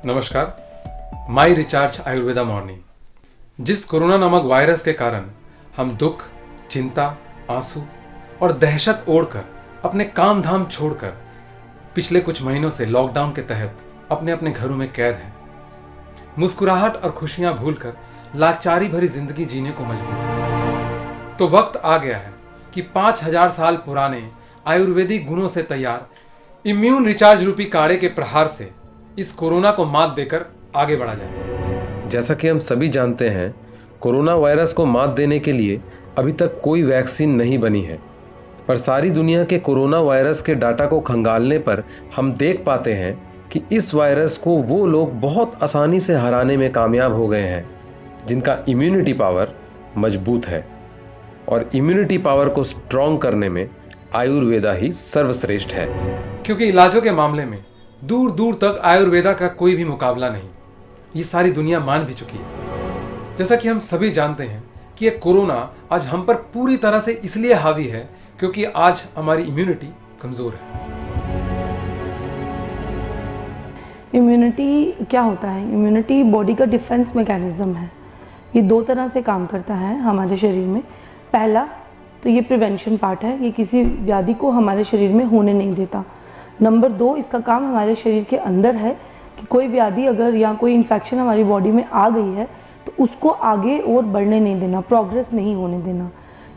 नमस्कार। माई recharge Ayurveda morning. जिस corona नामक वायरस के कारण हम दुख, चिंता, आंसू और दहशत ओढ़कर अपने काम धाम छोड़कर पिछले कुछ महीनों से लॉकडाउन के तहत अपने अपने घरों में कैद हैं, मुस्कुराहट और खुशियां भूलकर लाचारी भरी जिंदगी जीने को मजबूर। तो वक्त आ गया है कि 5000 साल पुराने आयुर्वेदिक गुणों से तैयार इम्यून रिचार्ज रूपी काढ़े के प्रहार से इस कोरोना को मात देकर आगे बढ़ा जाए। जैसा कि हम सभी जानते हैं, कोरोना वायरस को मात देने के लिए अभी तक कोई वैक्सीन नहीं बनी है, पर सारी दुनिया के कोरोना वायरस के डाटा को खंगालने पर हम देख पाते हैं कि इस वायरस को वो लोग बहुत आसानी से हराने में कामयाब हो गए हैं जिनका इम्यूनिटी पावर मजबूत है। और इम्यूनिटी पावर को स्ट्रॉन्ग करने में आयुर्वेदा ही सर्वश्रेष्ठ है, क्योंकि इलाजों के मामले में दूर दूर तक आयुर्वेदा का कोई भी मुकाबला नहीं। ये सारी दुनिया मान भी चुकी है। जैसा कि हम सभी जानते हैं कि ये कोरोना आज हम पर पूरी तरह से इसलिए हावी है क्योंकि आज हमारी इम्यूनिटी कमजोर है। इम्यूनिटी क्या होता है? इम्यूनिटी बॉडी का डिफेंस मैकेनिज्म है। ये दो तरह से काम करता है हमारे शरीर में। पहला तो ये प्रिवेंशन पार्ट है, ये किसी व्याधि को हमारे शरीर में होने नहीं देता। नंबर 2, इसका काम हमारे शरीर के अंदर है कि कोई व्याधि अगर या कोई इन्फेक्शन हमारी बॉडी में आ गई है तो उसको आगे और बढ़ने नहीं देना, प्रोग्रेस नहीं होने देना।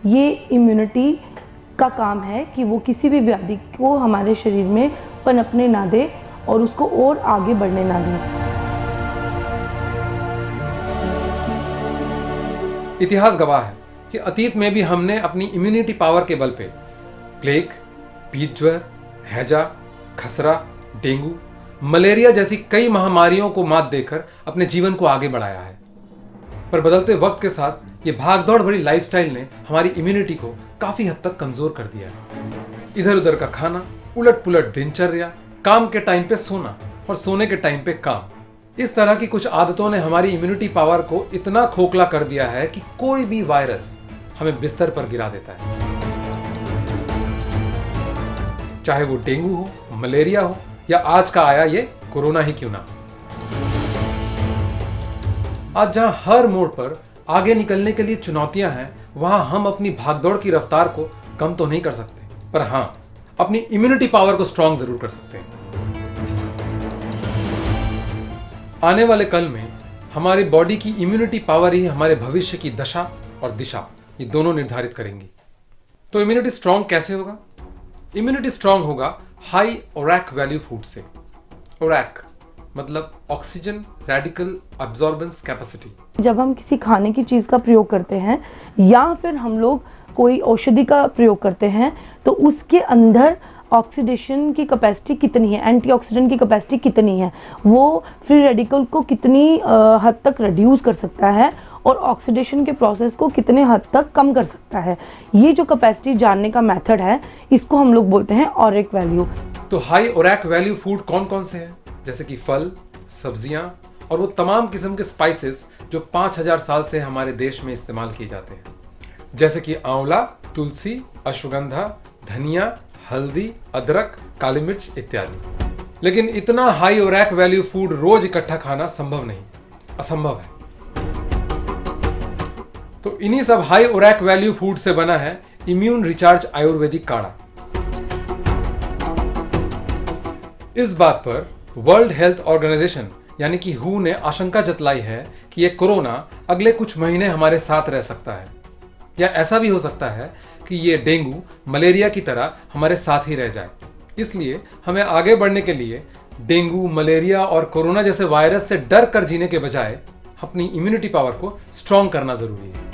ये इम्यूनिटी का काम है कि वो किसी भी व्याधि को हमारे शरीर में पनपने ना दे और उसको और आगे बढ़ने ना दे। इतिहास गवाह है कि अतीत में भी हमने अपनी इम्यूनिटी पावर के बल पे प्लेग, पीत ज्वर, हैजा, खसरा, डेंगू, मलेरिया जैसी कई महामारियों को मात देकर अपने जीवन को आगे बढ़ाया है। पर बदलते वक्त के साथ ये भागदौड़ भरी लाइफस्टाइल ने हमारी इम्यूनिटी को काफी हद तक कमजोर कर दिया है। इधर उधर का खाना, उलट पुलट दिनचर्या, काम के टाइम पे सोना और सोने के टाइम पे काम, इस तरह की कुछ आदतों ने हमारी इम्यूनिटी पावर को इतना खोखला कर दिया है कि कोई भी वायरस हमें बिस्तर पर गिरा देता है। चाहे वो डेंगू हो, मलेरिया हो या आज का आया ये कोरोना ही क्यों ना। आज जहां हर मोड़ पर आगे निकलने के लिए चुनौतियां हैं, वहां हम अपनी भागदौड़ की रफ्तार को कम तो नहीं कर सकते, पर हां, अपनी इम्यूनिटी पावर को स्ट्रांग जरूर कर सकते हैं। आने वाले कल में हमारी बॉडी की इम्यूनिटी पावर ही हमारे भविष्य की दशा और दिशा ये दोनों निर्धारित करेंगी। तो इम्यूनिटी स्ट्रांग कैसे होगा? इम्यूनिटी स्ट्रांग होगा हाई ओरैक वैल्यू फूड से। ओरैक मतलब ऑक्सीजन रेडिकल अब्जॉर्बेंस कैपेसिटी। जब हम किसी खाने की चीज़ का प्रयोग करते हैं या फिर हम लोग कोई औषधि का प्रयोग करते हैं तो उसके अंदर ऑक्सीडेशन की कैपेसिटी कितनी है, एंटीऑक्सीडेंट की कैपेसिटी कितनी है, वो फ्री रेडिकल को कितनी हद तक रिड्यूस कर सकता है और ऑक्सीडेशन के प्रोसेस को कितने हद तक कम कर सकता है। ये जो कैपेसिटी जानने का मेथड है, इसको हम लोग बोलते हैं ओरैक वैल्यू। तो हाई ओरैक वैल्यू फूड कौन कौन से हैं? जैसे कि फल, सब्जियां और वो तमाम किस्म के स्पाइसेस जो 5000 साल से हमारे देश में इस्तेमाल किए जाते हैं, जैसे कि आंवला, तुलसी, अश्वगंधा, धनिया, हल्दी, अदरक, काली मिर्च इत्यादि। लेकिन इतना हाई ओरैक वैल्यू फूड रोज इकट्ठा खाना संभव नहीं, असंभव है। तो इन्हीं सब हाई ओरैक वैल्यू फूड से बना है इम्यून रिचार्ज आयुर्वेदिक काढ़ा। इस बात पर वर्ल्ड हेल्थ ऑर्गेनाइजेशन यानी कि हू ने आशंका जतलाई है कि यह कोरोना अगले कुछ महीने हमारे साथ रह सकता है, या ऐसा भी हो सकता है कि ये डेंगू, मलेरिया की तरह हमारे साथ ही रह जाए। इसलिए हमें आगे बढ़ने के लिए डेंगू, मलेरिया और कोरोना जैसे वायरस से डर कर जीने के बजाय अपनी इम्यूनिटी पावर को स्ट्रॉन्ग करना जरूरी है।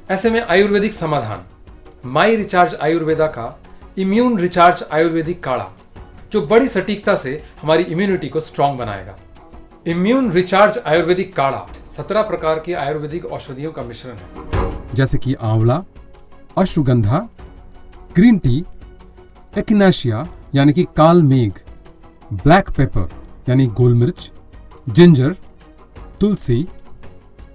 ऐसे में आयुर्वेदिक समाधान माई रिचार्ज आयुर्वेदा का इम्यून रिचार्ज आयुर्वेदिक काढ़ा, जो बड़ी सटीकता से हमारी इम्यूनिटी को स्ट्रॉन्ग बनाएगा। इम्यून रिचार्ज आयुर्वेदिक काढ़ा 17 प्रकार की आयुर्वेदिक औषधियों का मिश्रण है, जैसे कि आंवला, अश्वगंधा, ग्रीन टी, एकिनेशिया यानी कि काल मेघ, ब्लैक पेपर यानी गोल मिर्च, जिंजर, तुलसी,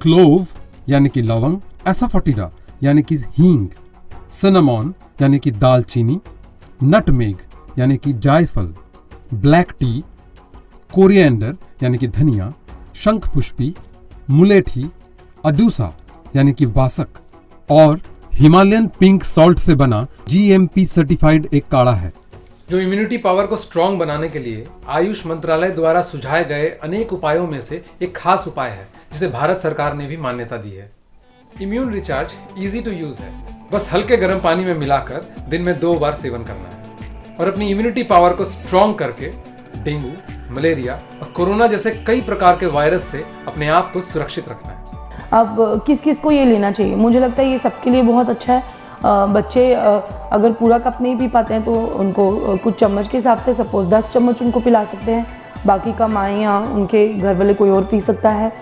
क्लोव यानी कि लवंग, एसाफोटिडा यानी कि हींग, सिनेमॉन यानी कि दालचीनी, नटमेग यानी कि जायफल, ब्लैक टी, कोरिएंडर यानी कि धनिया, शंख पुष्पी, मुलेठी, अडूसा यानी कि बासक और हिमालयन पिंक सॉल्ट से बना GMP सर्टिफाइड एक काढ़ा है जो इम्यूनिटी पावर को स्ट्रांग बनाने के लिए आयुष मंत्रालय द्वारा सुझाए गए अनेक उपायों में से एक खास उपाय है जिसे भारत सरकार ने भी मान्यता दी है। Immune recharge easy to use है, बस हल्के गर्म पानी में मिलाकर दिन में 2 बार सेवन करना है और अपनी इम्यूनिटी पावर को स्ट्रांग करके डेंगू, मलेरिया और कोरोना जैसे कई प्रकार के वायरस से अपने आप को सुरक्षित रखना है। अब किस किस को ये लेना चाहिए? मुझे लगता है ये सबके लिए बहुत अच्छा है। बच्चे अगर पूरा कप नहीं पी पाते हैं तो उनको कुछ चम्मच के हिसाब से सपोज 10 चम्मच उनको पिला सकते हैं, बाकी का माएँ या उनके घर वाले कोई और पी सकता है।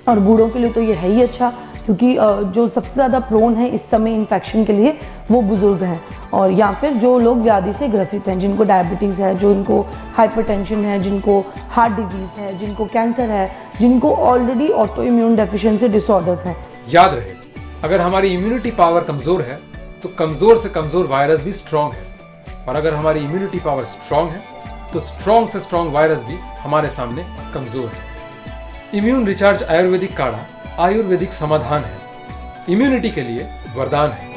और बूढ़ों के लिए तो ये है ही अच्छा, क्योंकि जो सबसे ज़्यादा प्रोन है इस समय इन्फेक्शन के लिए वो बुज़ुर्ग हैं, और या फिर जो लोग व्याधि से ग्रसित हैं, जिनको डायबिटीज़ है, जो इनको हाइपरटेंशन है, जिनको हार्ट डिजीज़ है, जिनको कैंसर है, जिनको already auto immune deficiency disorders हैं। याद रहे, अगर हमारी इम्यूनिटी पावर कमज़ोर है तो कमज़ोर से कमज़ोर वायरस भी स्ट्रांग है, और अगर हमारी इम्यूनिटी पावर स्ट्रांग है तो स्ट्रांग से स्ट्रांग वायरस भी हमारे सामने कमज़ोर है। इम्यून रिचार्ज आयुर्वेदिक काढ़ा आयुर्वेदिक समाधान है, इम्यूनिटी के लिए वरदान है।